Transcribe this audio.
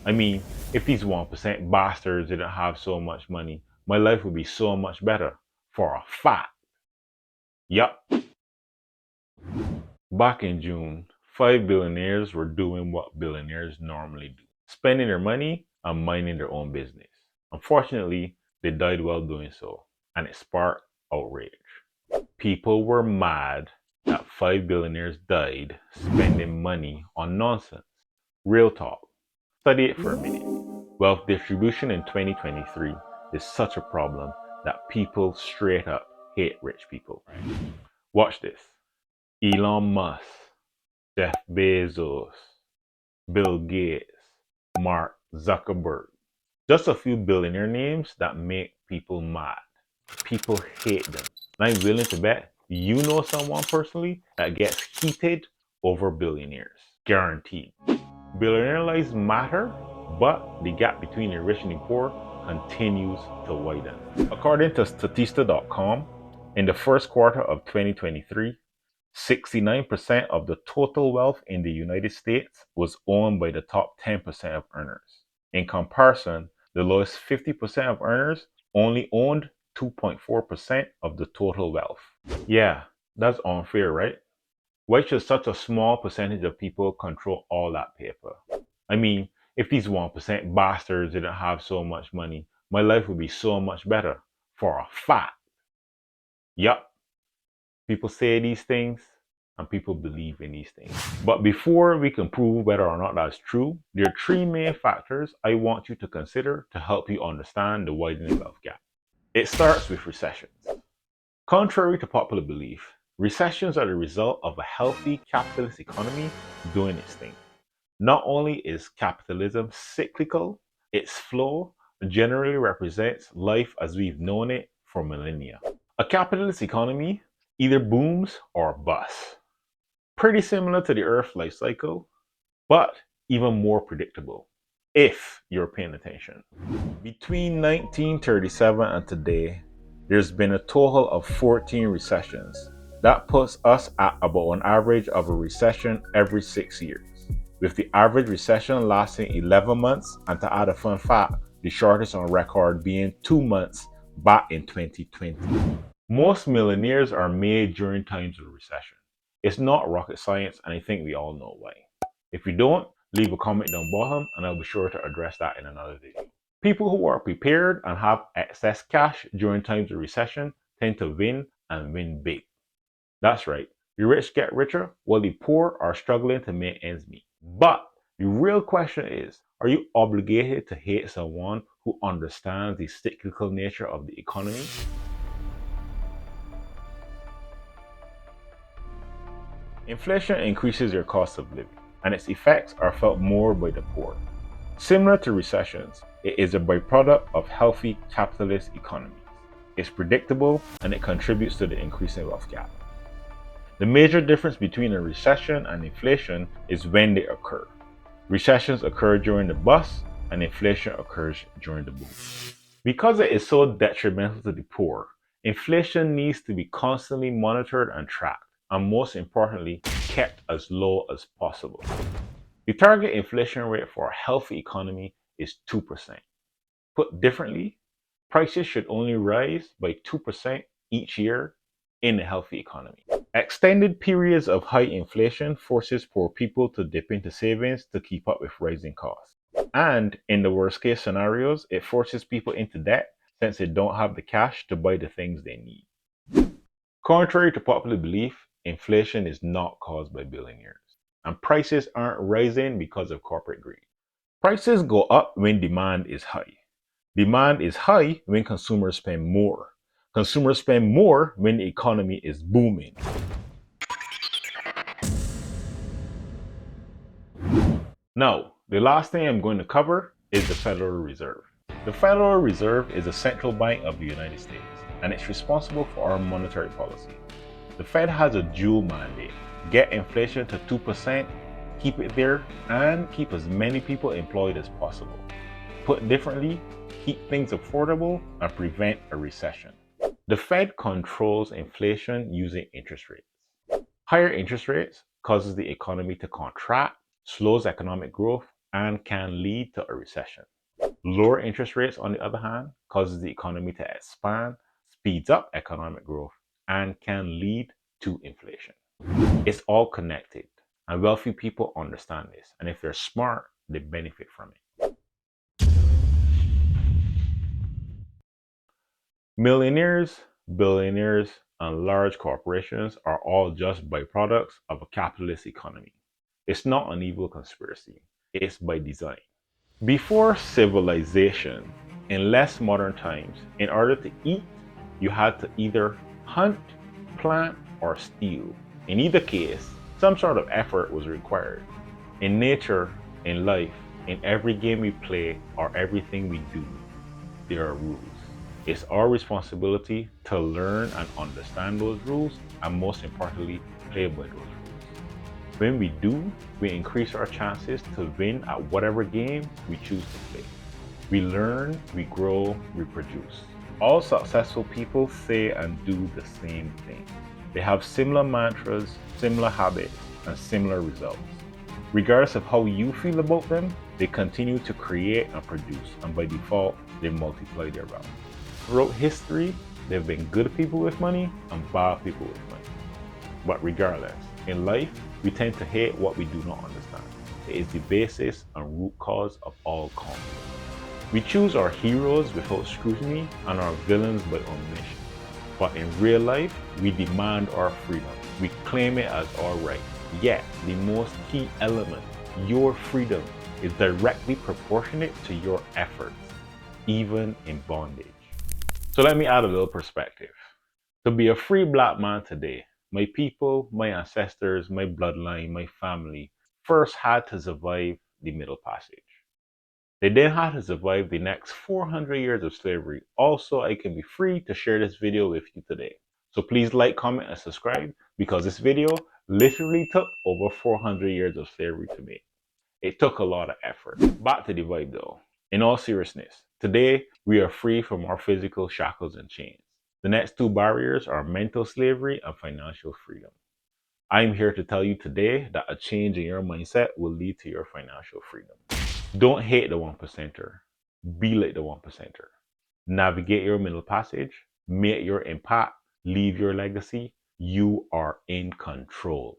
I mean, if these 1% bastards didn't have so much money, my life would be so much better. For a fact. Yup. Back in June, 5 billionaires were doing what billionaires normally do, spending their money and minding their own business. Unfortunately, they died while doing so, and it sparked outrage. People were mad that 5 billionaires died spending money on nonsense. Real talk. Study it for a minute. Wealth distribution in 2023 is such a problem that people straight up hate rich people. Watch this. Elon Musk, Jeff Bezos, Bill Gates, Mark Zuckerberg. Just a few billionaire names that make people mad. People hate them. And I'm willing to bet you know someone personally that gets heated over billionaires. Guaranteed. Billionaire lives matter, but the gap between the rich and the poor continues to widen. According to Statista.com, in the first quarter of 2023, 69% of the total wealth in the United States was owned by the top 10% of earners. In comparison, the lowest 50% of earners only owned 2.4% of the total wealth. Yeah, that's unfair, right? Why should such a small percentage of people control all that paper? I mean, if these 1% bastards didn't have so much money, my life would be so much better. For a fact. Yup. People say these things and people believe in these things. But before we can prove whether or not that's true, there are three main factors I want you to consider to help you understand the widening wealth gap. It starts with recessions. Contrary to popular belief, recessions are the result of a healthy capitalist economy doing its thing. Not only is capitalism cyclical, its flow generally represents life as we've known it for millennia. A capitalist economy either booms or busts. Pretty similar to the Earth life cycle, but even more predictable if you're paying attention. Between 1937 and today, there's been a total of 14 recessions. That puts us at about an average of a recession every 6 years, with the average recession lasting 11 months, and to add a fun fact, the shortest on record being 2 months back in 2020. Most millionaires are made during times of recession. It's not rocket science, and I think we all know why. If you don't, leave a comment down bottom and I'll be sure to address that in another video. People who are prepared and have excess cash during times of recession tend to win and win big. That's right, the rich get richer while the poor are struggling to make ends meet. But the real question is, are you obligated to hate someone who understands the cyclical nature of the economy? Inflation increases your cost of living, and its effects are felt more by the poor. Similar to recessions, it is a byproduct of healthy capitalist economies. It's predictable and it contributes to the increasing wealth gap. The major difference between a recession and inflation is when they occur. Recessions occur during the bust and inflation occurs during the boom. Because it is so detrimental to the poor, inflation needs to be constantly monitored and tracked, and most importantly, kept as low as possible. The target inflation rate for a healthy economy is 2%. Put differently, prices should only rise by 2% each year in a healthy economy. Extended periods of high inflation forces poor people to dip into savings to keep up with rising costs. And in the worst case scenarios, it forces people into debt since they don't have the cash to buy the things they need. Contrary to popular belief, inflation is not caused by billionaires, and prices aren't rising because of corporate greed. Prices go up when demand is high. Demand is high when consumers spend more. Consumers spend more when the economy is booming. Now, the last thing I'm going to cover is the Federal Reserve. The Federal Reserve is the central bank of the United States, and it's responsible for our monetary policy. The Fed has a dual mandate: get inflation to 2%, keep it there, and keep as many people employed as possible. Put differently, keep things affordable and prevent a recession. The Fed controls inflation using interest rates. Higher interest rates causes the economy to contract, slows economic growth, and can lead to a recession. Lower interest rates, on the other hand, causes the economy to expand, speeds up economic growth, and can lead to inflation. It's all connected, and wealthy people understand this. And if they're smart, they benefit from it. Millionaires, billionaires, and large corporations are all just byproducts of a capitalist economy. It's not an evil conspiracy, it's by design. Before civilization, in less modern times, in order to eat, you had to either hunt, plant, or steal. In either case, some sort of effort was required. In nature, in life, in every game we play, or everything we do, there are rules. It's our responsibility to learn and understand those rules, and most importantly, play by those rules. When we do, we increase our chances to win at whatever game we choose to play. We learn, we grow, we produce. All successful people say and do the same thing. They have similar mantras, similar habits, and similar results. Regardless of how you feel about them, they continue to create and produce, and by default, they multiply their wealth. Throughout history, there have been good people with money and bad people with money. But regardless, in life, we tend to hate what we do not understand. It is the basis and root cause of all conflict. We choose our heroes without scrutiny and our villains by omission. But in real life, we demand our freedom. We claim it as our right. Yet, the most key element, your freedom, is directly proportionate to your efforts, even in bondage. So let me add a little perspective. To be a free black man today, my people, my ancestors, my bloodline, my family first had to survive the Middle Passage. They then had to survive the next 400 years of slavery. Also, I can be free to share this video with you today. So please like, comment, and subscribe because this video literally took over 400 years of slavery to make. It took a lot of effort. Back to the vibe though. In all seriousness, today we are free from our physical shackles and chains. The next two barriers are mental slavery and financial freedom. I'm here to tell you today that a change in your mindset will lead to your financial freedom. Don't hate the 1%er. Be like the 1%er. Navigate your middle passage, make your impact, leave your legacy. You are in control.